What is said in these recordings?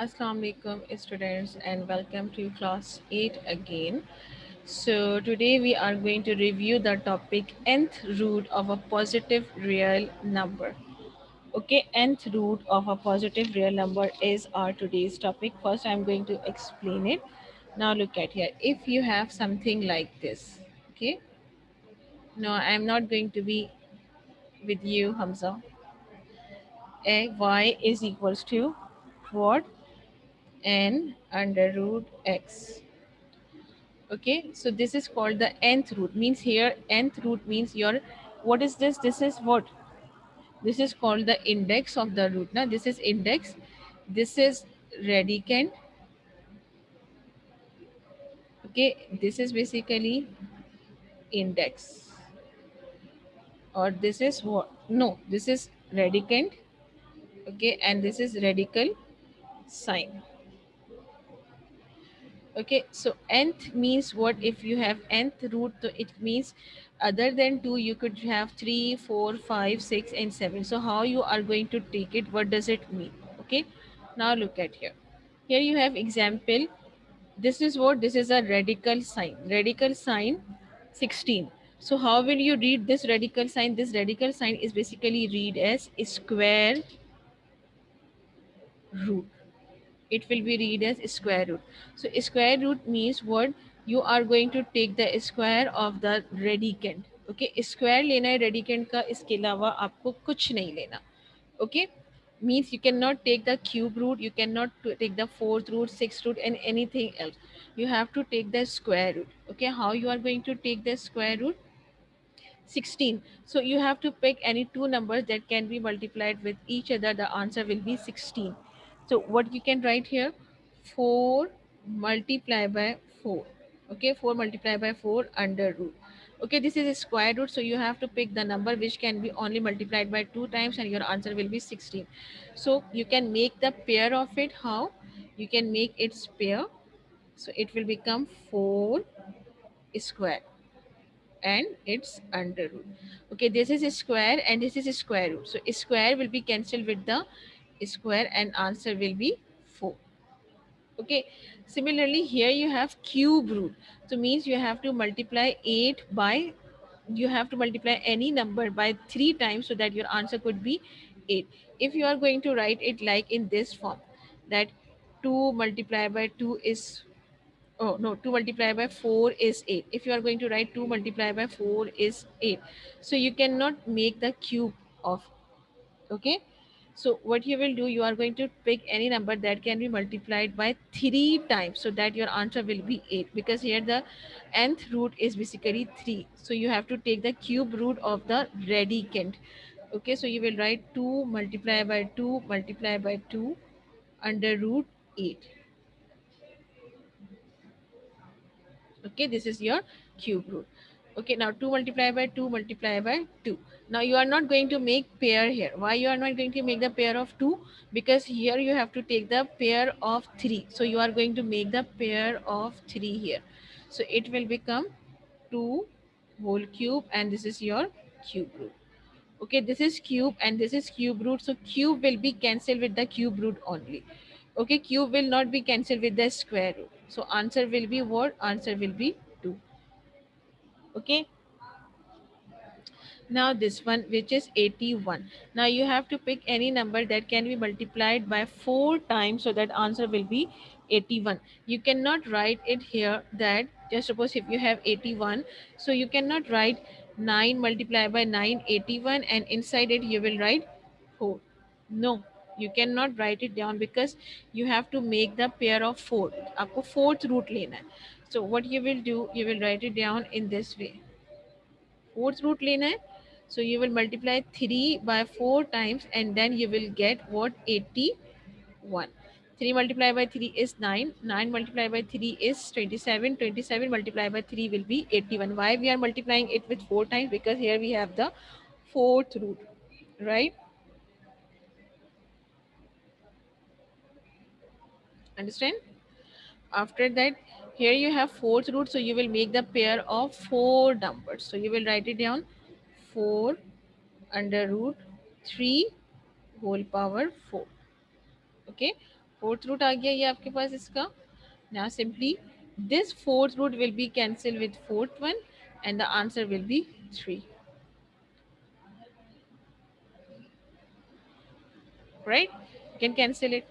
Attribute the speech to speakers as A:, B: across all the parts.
A: Assalamu alaikum students and welcome to class 8 again. So today we are going to review the topic nth root of a positive real number. Okay, nth root of a positive real number is our today's topic. First I'm going to explain it. Now look at here. If you have something like this, okay? No, I'm not going to be with you, Hamza. A y is equals to what? N under root x. Okay, so this is called the nth root. Means here nth root means your, what is this? This is what? This is called the index of the root. Now this is index. This is radicand. Okay, this is basically index. Or this is what? No, this is radicand. Okay, and this is radical sign. Okay, so nth means what? If you have nth root, so it means other than 2 you could have 3, 4, 5, 6, and 7. So how you are going to take it? What does it mean? Okay, now look at here. Here you have example. This is what? This is a radical sign. Radical sign 16. So how will you read this radical sign? This radical sign is basically read as square root. It will be read as square root. So square root means what? You are going to take the square of the radicand. Okay, square लेना है radicand का, इसके अलावा आपको कुछ नहीं लेना. Okay, means you cannot take the cube root, you cannot take the fourth root, sixth root, and anything else. You have to take the square root. Okay, how you are going to take the square root? 16. So you have to pick any two numbers that can be multiplied with each other. The answer will be 16. So what you can write here? 4 multiplied by 4. Okay, 4 multiplied by 4 under root. Okay, this is a square root. So you have to pick the number which can be only multiplied by 2 times and your answer will be 16. So you can make the pair of it. How? You can make its pair. So it will become 4 square and it's under root. Okay, this is a square and this is a square root. So square will be cancelled with the square and answer will be 4. Okay, similarly here you have cube root. So means you have to multiply 8 by, you have to multiply any number by 3 times so that your answer could be 8. If you are going to write it like in this form, that 2 multiplied by 2 is, oh no, 2 multiplied by 4 is 8. If you are going to write 2 multiplied by 4 is 8, so you cannot make the cube of. Okay, so what you will do, you are going to pick any number that can be multiplied by 3 times so that your answer will be 8, because here the nth root is basically 3, so you have to take the cube root of the radicand. Okay, so you will write 2 multiplied by 2 multiplied by 2 under root 8. Okay, this is your cube root. Okay, now 2 multiplied by 2 multiplied by 2. Now you are not going to make pair here. Why you are not going to make the pair of 2? Because here you have to take the pair of 3. So you are going to make the pair of 3 here. So it will become 2 whole cube and this is your cube root. Okay, this is cube and this is cube root. So cube will be cancelled with the cube root only. Okay, cube will not be cancelled with the square root. So answer will be what? Answer will be 2. Okay, now this one, which is 81. Now you have to pick any number that can be multiplied by 4 times so that answer will be 81. You cannot write it here that, just suppose if you have 81, so you cannot write 9 multiplied by 9 81 and inside it you will write 4. No, you cannot write it down because you have to make the pair of 4. आपको fourth root लेना है. So what you will do, you will write it down in this way. Fourth root लेना है. So you will multiply 3 by 4 times and then you will get what? 81. 3 multiplied by 3 is 9. 9 multiplied by 3 is 27. 27 multiplied by 3 will be 81. Why we are multiplying it with 4 times? Because here we have the fourth root, right? Understand? After that, here you have fourth root, so you will make the pair of 4 numbers. So you will write it down, 4 under root 3 whole power 4. Okay, fourth root आ गया ये आपके पास इसका. Now simply this fourth root will be cancelled with fourth one and the answer will be 3. Right? You can cancel it.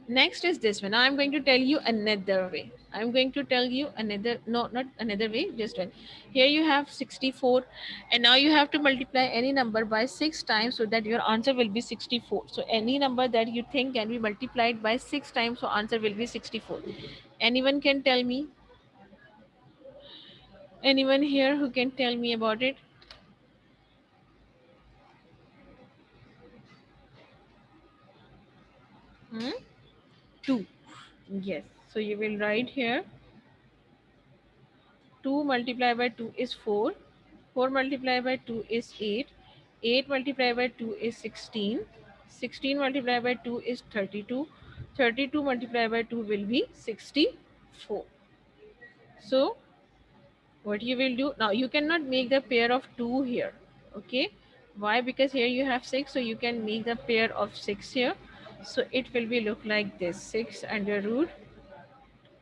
A: Next is this one. I'm going to tell you another way. I'm going to tell you another, no, not another way, just one. Here you have 64, and now you have to multiply any number by 6 times so that your answer will be 64. So any number that you think can be multiplied by 6 times, so answer will be 64. Anyone can tell me? Anyone here who can tell me about it? Hmm? 2. Yes. So you will write here 2 multiplied by 2 is 4. 4 multiplied by 2 is 8. 8 multiplied by 2 is 16. 16 multiplied by 2 is 32. 32 multiplied by 2 will be 64. So what you will do now, you cannot make the pair of 2 here. Okay. Why? Because here you have 6, so you can make the pair of 6 here. So it will be look like this: 6 under root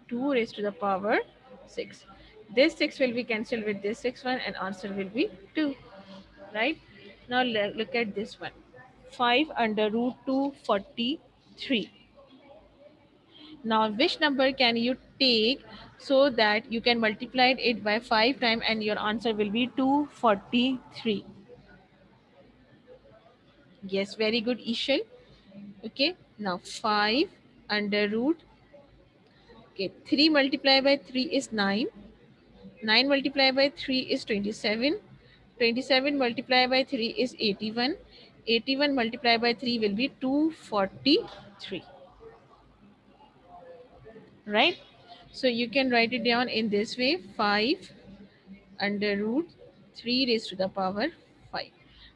A: 2 raised to the power 6. This 6 will be cancelled with this 6 one and answer will be 2. Right? Now look at this one. 5 under root 243. Now which number can you take so that you can multiply it by 5 times and your answer will be 243? Yes, very good, Ishal. Okay, now 5 under root. Okay, 3 multiplied by 3 is 9. 9 multiplied by 3 is 27. 27 multiplied by 3 is 81. 81 multiplied by 3 will be 243. Right? So you can write it down in this way: 5 under root 3 raised to the power 5.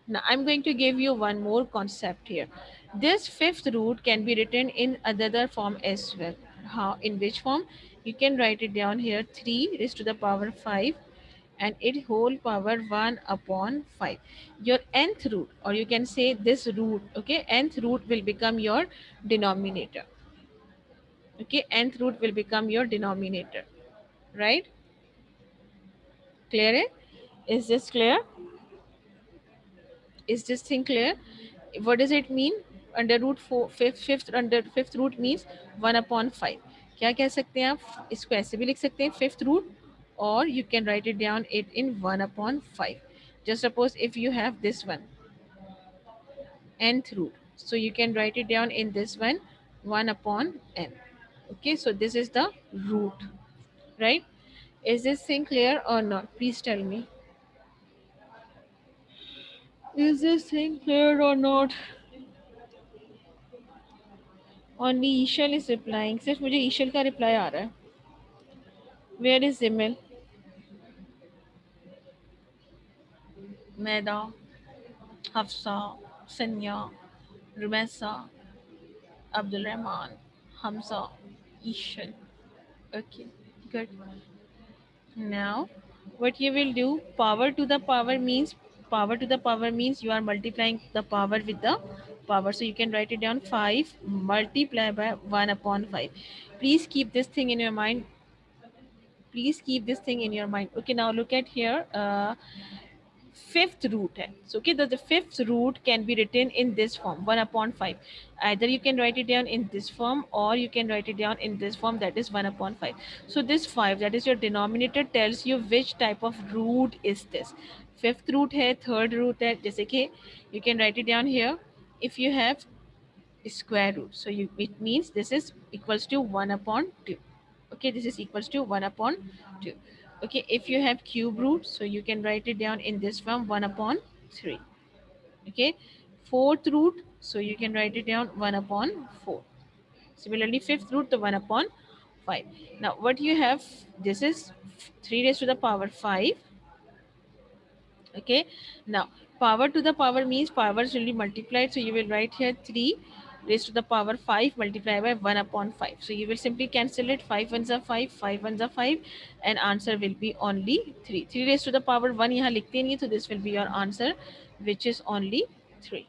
A: Now I'm going to give you one more concept here. This fifth root can be written in another form as well. How? In which form? You can write it down here: 3 raised to the power 5 and it whole power 1 upon 5. Your nth root, or you can say this root, okay, nth root will become your denominator. Okay, nth root will become your denominator. Right? Clear it? Is this clear? Is this thing clear? What does it mean? Under root 4, fifth under fifth root means 1 upon 5. क्या कह सकते हैं आप? इसको ऐसे भी लिख सकते हैं, fifth root, or you can write it down it in 1 upon 5. Just suppose if you have this one, nth root, so you can write it down in this one, 1 upon n. Okay, so this is the root, right? Is this thing clear or not? Please tell me. Is this thing clear or not? Only ईशल is replying. सिर्फ मुझे ईशल का reply आ रहा है. Where is Zimil? Maida, Hafsa, सन्या, Rumaisa, Abdul Rahman, Hamza, ईशल. Okay, good. Now, what you will do, power to the power means you are multiplying the power with the power. So you can write it down: 5 multiplied by 1 upon 5. Please keep this thing in your mind. Please keep this thing in your mind. Okay, now look at here. Fifth root है. So okay, the fifth root can be written in this form: 1 upon 5. Either you can write it down in this form or you can write it down in this form, that is 1 upon 5. So this 5, that is your denominator, tells you which type of root is this. Fifth root है, third root है. जैसे कि you can write it down here. If you have square root, so it means this is equals to 1 upon 2. Okay, this is equals to 1 upon 2. Okay, if you have cube root, so you can write it down in this form: 1 upon 3. Okay, fourth root, so you can write it down: 1 upon 4. Similarly, fifth root, the 1 upon 5. Now what you have, this is 3 raised to the power 5. Okay, now power to the power means powers will be multiplied, so you will write here 3 raised to the power 5 multiplied by 1 upon 5. So you will simply cancel it: 5 ones are 5, 5 ones are 5, and answer will be only 3. 3 raised to the power 1 यहाँ लिखते नहीं, so this will be your answer, which is only 3.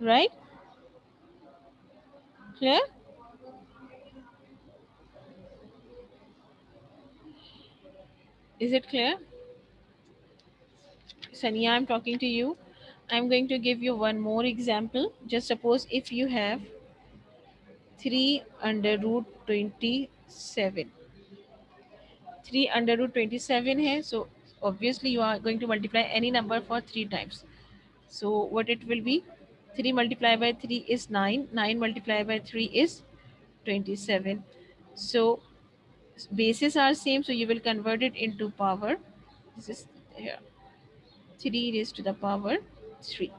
A: Right? Clear? Is it clear? Sania, I'm talking to you. I'm going to give you one more example. Just suppose if you have 3 under root 27. 3 under root 27 है. So obviously you are going to multiply any number for 3 times. So what it will be? 3 multiplied by 3 is 9. 9 multiplied by 3 is 27. So bases are same. So you will convert it into power. This is here. 3 raised to the power 3.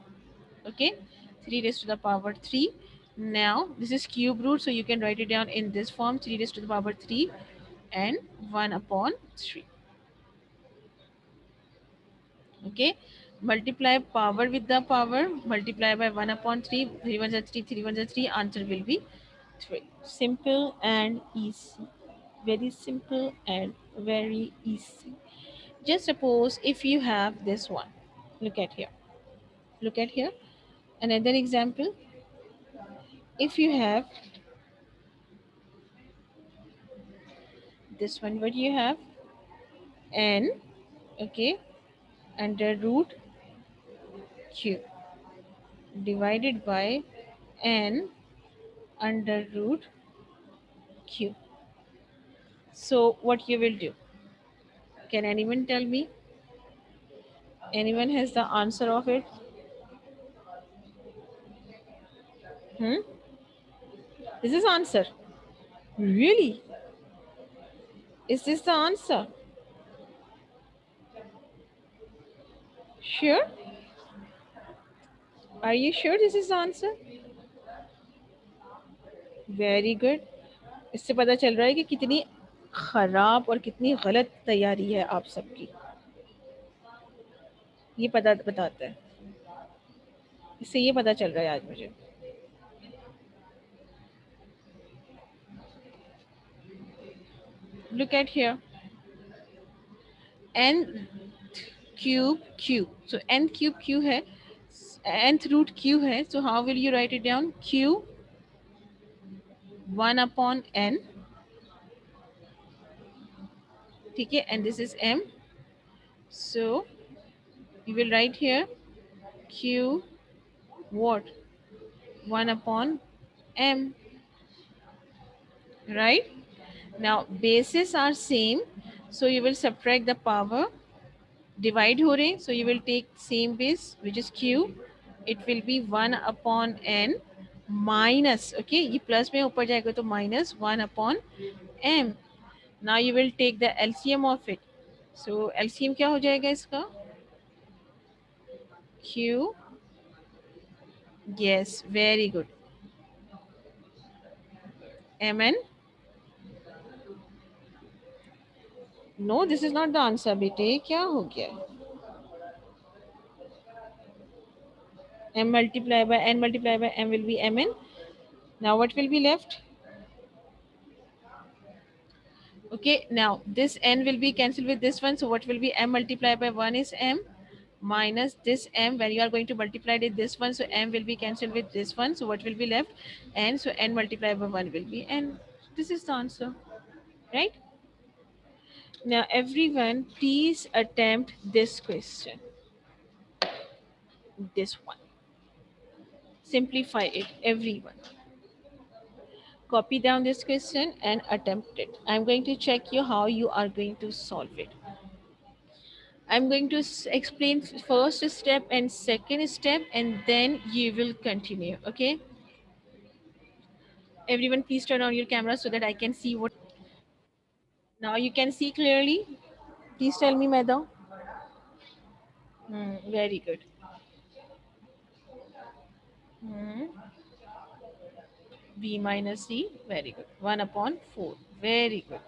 A: Okay, 3 raised to the power 3. Now this is cube root, so you can write it down in this form: 3 raised to the power 3 and 1 upon 3. Okay, multiply power with the power, multiply by 1 upon 3. 3 1 is 3, 3 1 is 3. Answer will be 3. Simple and easy. Very simple and very easy. Just suppose if you have this one. Look at here. Look at here. Another example. If you have this one, what you have? N, okay, under root q divided by n under root q. So what you will do? Can anyone tell me? Anyone has the answer of it? Hmm? This is answer. Really? Is this the answer? Sure? Are you sure this is the answer? Very good. इससे पता चल रहा है कि कितनी खराब और कितनी गलत तैयारी है आप सबकी. ये पता बताता है. इससे ये पता चल रहा है आज मुझे. Look at here. n cube q. So n cube q है, nth root q है. So how will you write it down? q 1 upon n. ठीक है, and this is m. So you will write here q what? 1 upon m. Right? Now bases are same. So you will subtract the power. Divide हो रहे, so you will take same base which is q. It will be 1 upon n minus, okay, ये plus में ऊपर जाएगा तो minus 1 upon m. Now you will take the LCM of it. So LCM क्या हो जाएगा इसका? q. Yes, very good. mn. No, this is not the answer बेटे. क्या हो गया? m multiplied by n multiplied by m will be mn. Now what will be left? Okay, now this n will be cancelled with this one. So what will be m multiplied by 1 is m minus this m. When you are going to multiply it this one, so m will be cancelled with this one. So what will be left? N. So n multiplied by 1 will be n. This is the answer, right? Now everyone, please attempt this question. This one. Simplify it, everyone. Copy down this question and attempt it. I'm going to check you how you are going to solve it. I'm going to explain first step and second step, and then you will continue. Okay. Everyone, please turn on your camera so that I can see what. Now you can see clearly. Please tell me, Madam. Very good. B minus C. Very good. 1 upon 4. Very good.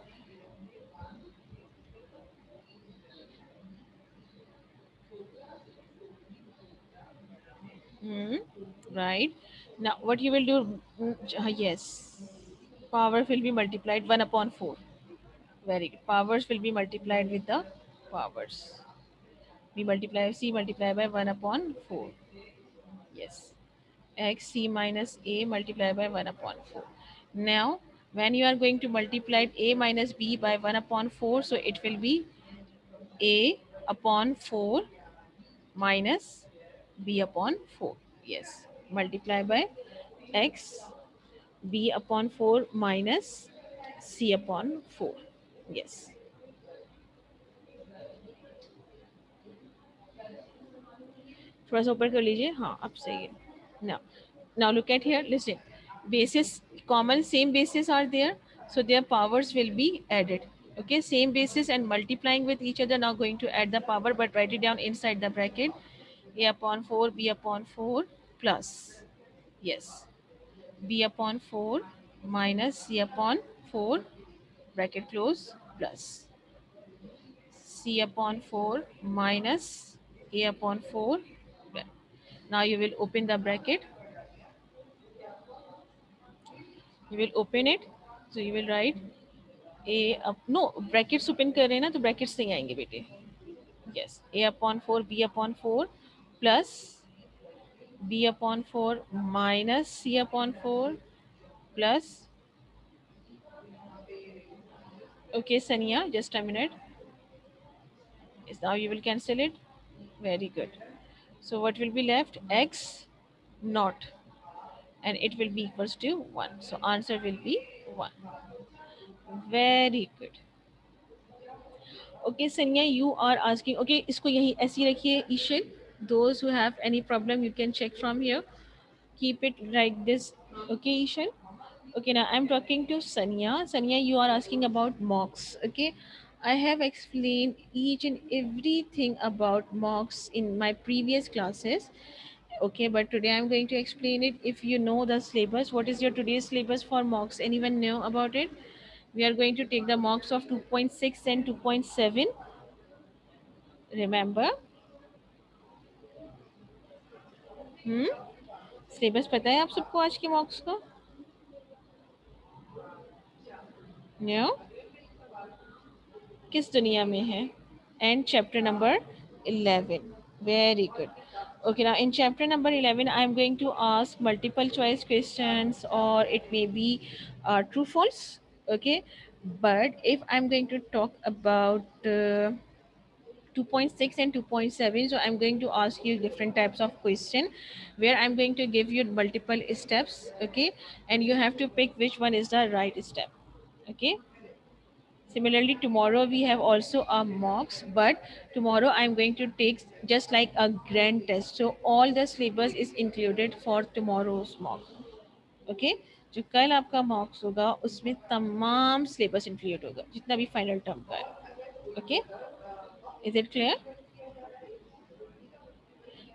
A: Right. Now what you will do? Yes. Power will be multiplied 1 upon 4. Very good. Powers will be multiplied with the powers. B multiply C multiply by 1 upon 4. Yes. x c minus a multiplied by 1 upon 4. Now, when you are going to multiply a minus b by 1 upon 4, so it will be a upon 4 minus b upon 4. Yes, multiply by x b upon 4 minus c upon 4. Yes. थोड़ा सा ऊपर कर लीजिए, हाँ अब सही है. now now look at here, listen. Bases, common same bases are there, so their powers will be added. Okay, same basis and multiplying with each other, now going to add the power, but write it down inside the bracket. A upon 4 b upon 4 plus, yes, b upon 4 minus c upon 4, bracket close, plus c upon 4 minus a upon 4. Now you will open the bracket, you will open it, so you will write a up, no brackets open कर रहे हैं ना तो brackets नहीं आएंगे बेटे. Yes, a upon 4 b upon 4 plus b upon 4 minus c upon 4 plus, okay Sania, just a minute. Yes, now you will cancel it. Very good. So what will be left? X naught, and it will be equals to 1. So answer will be 1. Very good. Okay, Sanya, you are asking. Okay, इसको यही ऐसे ही रखिए ईशल. Those who have any problem, you can check from here. Keep it like this. Okay, Ishal. Okay, now I'm talking to Sanya. Sanya, you are asking about mocks. Okay, I have explained each and everything about mocks in my previous classes. Okay, but today I'm going to explain it. If you know the syllabus, what is your today's syllabus for mocks? Anyone know about it? We are going to take the mocks of 2.6 and 2.7. Remember? Hmm? Syllabus पता है आप सबको आज के मॉक्स का? No? किस दुनिया में है? And chapter number 11. Very good. Okay, now in chapter number 11, I am going to ask multiple choice questions, or it may be true false. Okay, but if I'm going to talk about 2.6 and 2.7, so I'm going to ask you different types of question where I'm going to give you multiple steps. Okay, and you have to pick which one is the right step. Okay. Similarly, tomorrow we have also a mocks, but tomorrow I'm going to take just like a grand test. So all the syllabus is included for tomorrow's mock. Okay? जो कल आपका मॉक्स होगा उसमें तमाम syllabus include होगा जितना भी final term का है. Okay, is it clear?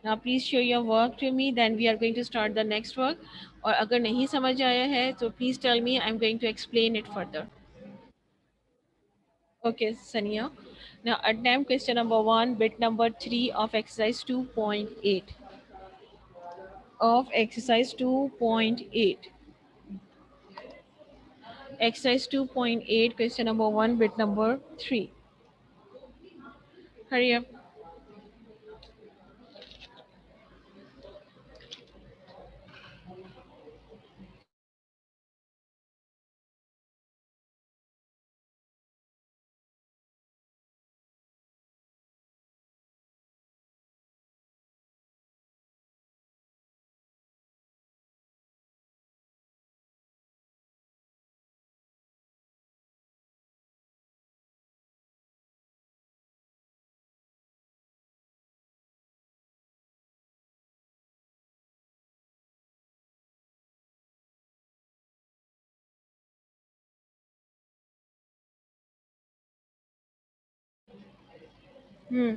A: Now please show your work to me, then we are going to start the next work. और अगर नहीं समझ आया है तो please tell me, I am going to explain it further. Okay, Sania. Now attempt question number 1, bit number 3 of exercise 2.8. Of exercise 2.8. Exercise 2.8, question number 1, bit number 3. Hurry up. Hmm.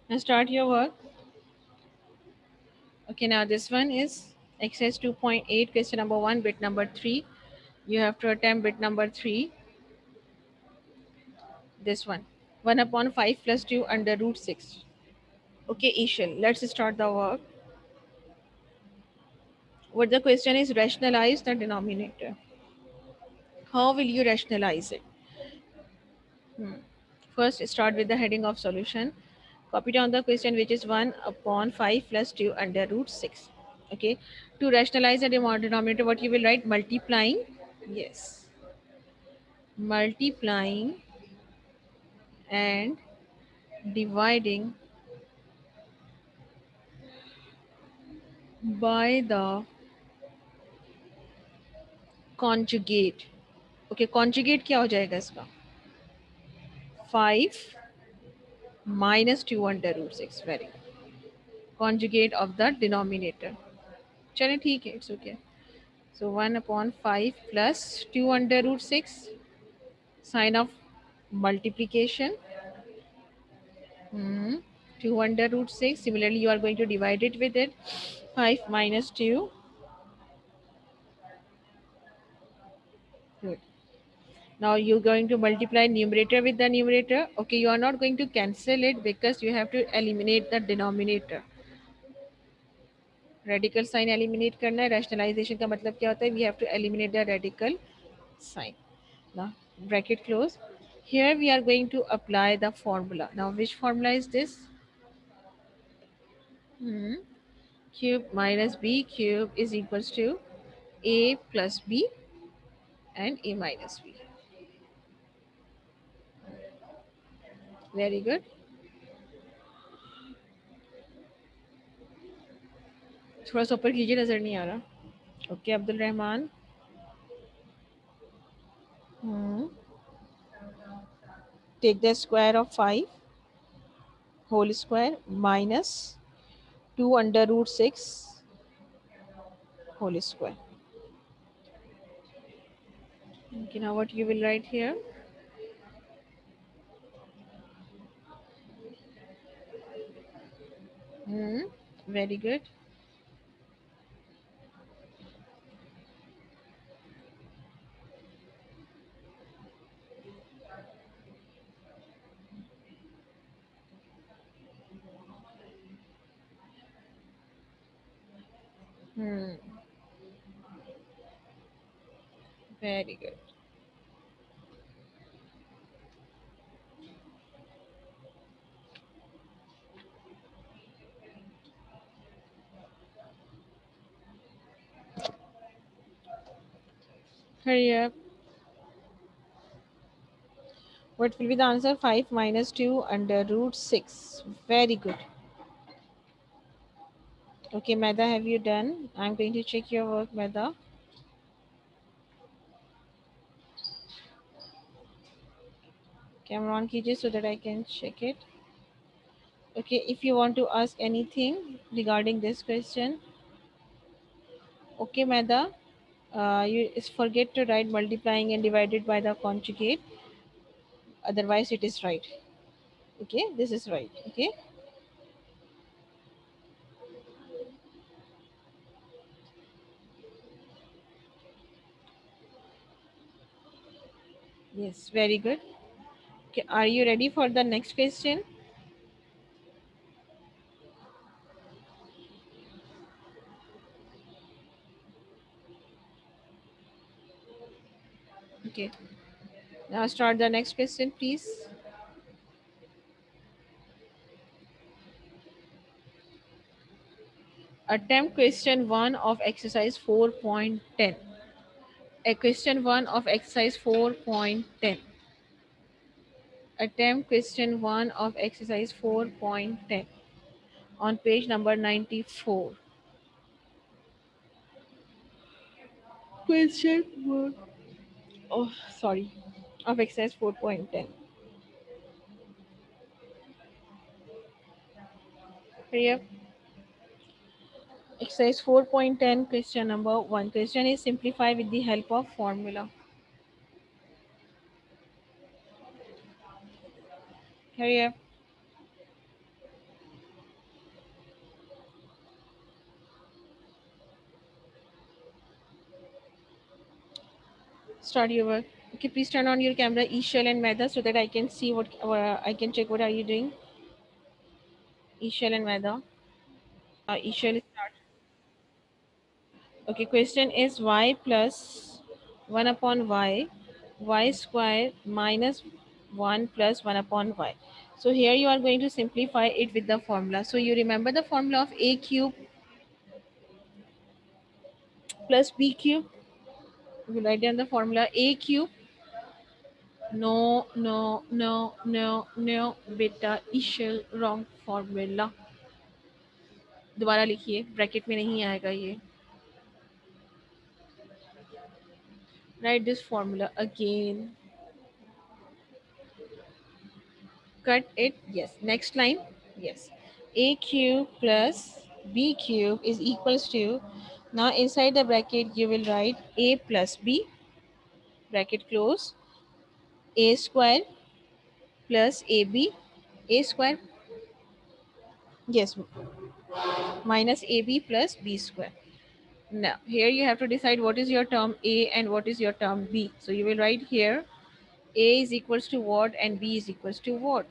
A: Now start your work. Okay, now this one is exercise 2.8, question number 1, bit number 3. You have to attempt bit number 3. This one. 1 upon 5 plus 2 under root 6. Okay, Ishal, let's start the work. What the question is, rationalize the denominator. How will you rationalize it? First, start with the heading of solution. Copy down the question, which is 1 upon 5 plus 2 under root 6. Okay, to rationalize the denominator, what you will write? Multiplying. Yes, multiplying and dividing by the conjugate. Okay, conjugate क्या हो जाएगा इसका? 5 minus 2 under root 6. Very good. Conjugate of the denominator. चलें ठीक है, it's okay. So 1 upon 5 plus 2 under root 6, sign of multiplication. 2 under root 6. Similarly, you are going to divide it with it. 5 minus 2. Good. Now you're going to multiply numerator with the numerator. Okay, you are not going to cancel it because you have to eliminate the denominator. Radical sign eliminate करना है. Rationalization का मतलब क्या होता है? We have to eliminate the radical sign. Now bracket close. Here we are going to apply the formula. Now which formula is this? Cube minus b cube is equals to a plus b and a minus b. Very good. थोड़ा सा ऊपर कीजिए, नजर नहीं आ रहा. Okay Abdul Rahman. Take the square of 5 whole square minus 2 under root 6 whole square. Okay, now what you will write here? Very good. Very good. Hurry up. What will be the answer? 5 minus 2 under root 6. Very good. Okay, Meda, have you done? I'm going to check your work, Meda. Camera on कीजिए so that I can check it. Okay, if you want to ask anything regarding this question. Okay, Meda. You forget to write multiplying and divided by the conjugate. Otherwise, it is right. Okay, this is right. Okay. Yes, very good. Okay, are you ready for the next question? Okay. Now start the next question, please. Attempt question 1 of exercise 4.10. A question 1 of exercise 4.10. Attempt question 1 of exercise 4.10 on page number 94. Question 1. Oh, sorry. Of exercise 4.10. Hurry up. Exercise 4.10, question number 1. Question is simplify with the help of formula. Hurry up. Start your work. Okay, please turn on your camera, Ishal and Meda, so that I can see what I can check what are you doing. Ishal and Meda. Ishal, start. Okay, question is y plus 1 upon y square minus 1 plus 1 upon y. So here you are going to simplify it with the formula. So you remember the formula of a cube. plus b cube. We write down the formula a cube. No, no, no, no, no, beta इशल wrong formula. दोबारा लिखिए, bracket में नहीं आएगा ये. Write this formula again. Cut it. Yes. Next line. Yes. A cube plus b cube is equals to. Now inside the bracket you will write a plus b, bracket close, a square plus ab, a square, yes, minus ab plus b square. Now here you have to decide what is your term a and what is your term b. So you will write here a is equals to what and b is equals to what.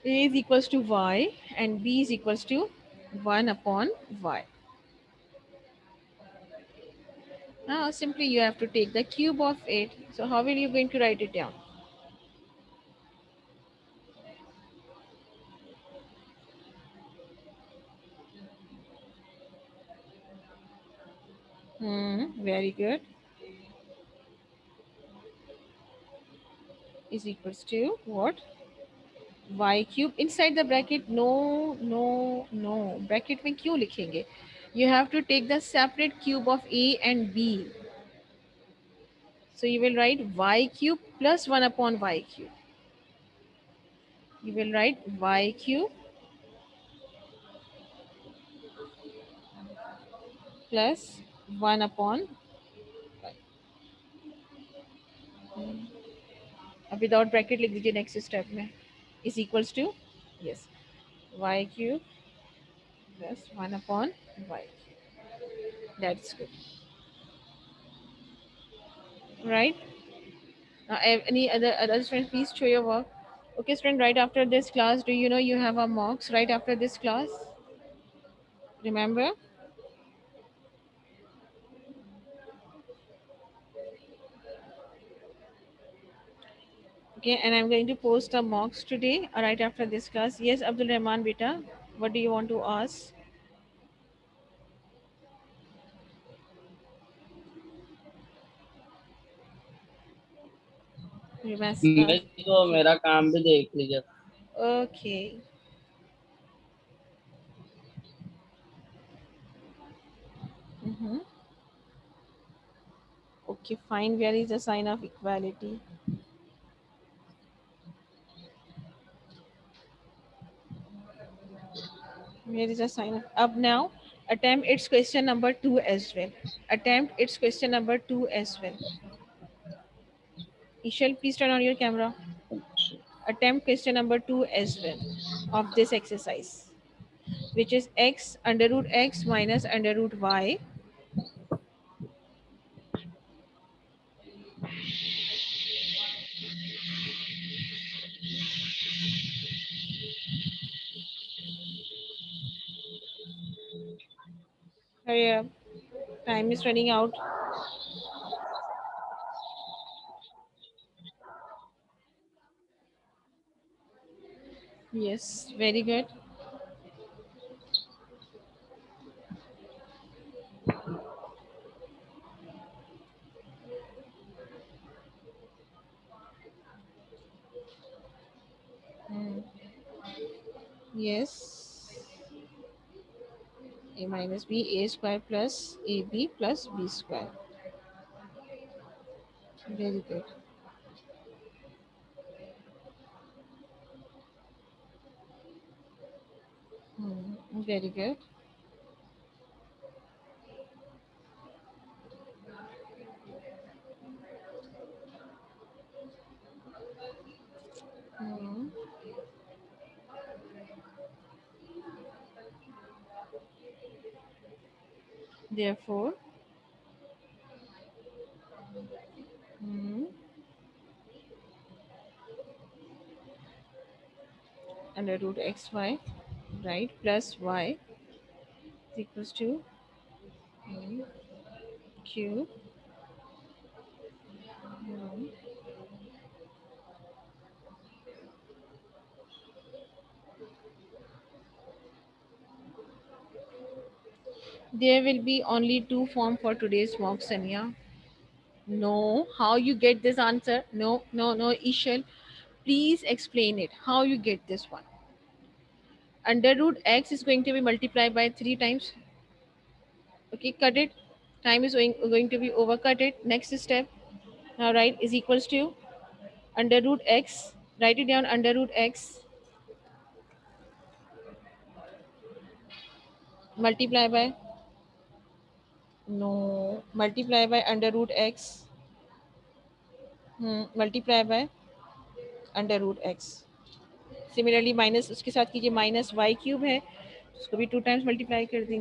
A: A is equals to y and b is equals to 1 upon y. Now simply you have to take the cube of it. So how will you going to write it down? Very good. Is equals to what? Y cube inside the bracket. No, no, no. Bracket में क्यों लिखेंगे? You have to take the separate cube of A and B. So you will write y cube plus 1 upon y cube. You will write y cube plus 1 upon y. अब without bracket लिख दीजिए next step में. Is equals to, yes, y cube plus 1 upon y. That's good. Right? Now, any other student, please show your work. Okay, student, right after this class, do you know you have a mocks right after this class? Remember? Okay, and I'm going to post a mocks today right after this class. Yes, Abdul Rahman Beta, what do you want to ask? You must
B: मैं तो
A: okay.
B: मेरा काम भी देख लीजिए.
A: Okay. Mm-hmm. Okay, fine. Where is the sign of equality? Where is the sign of up now? Attempt its question number 2 as well. Attempt its question number 2 as well. Ishal, please turn on your camera. Attempt question number 2 as well of this exercise, which is x under root x minus under root y. Hurry up. Time is running out. Yes, very good. Hmm. Yes. A minus b, a square plus ab plus b square. Very good. Very good. Hmm. Therefore, hmm, under root xy, right, plus y is equals to cube. Hmm. There will be only two form for today's mock, Sanya. No, how you get this answer? No, no, no, Ishal. Please explain it. How you get this one? Under root x is going to be multiplied by 3 times. Okay, cut it. Time is going to be over. Cut it. Next step. Now write is equals to under root x. Write it down. Under root x multiply by, no, multiply by under root x. Multiply by under root x. Similarly minus उसके साथ कीजिए, minus Y cube है, उसको भी 2 times multiply कर देंगे.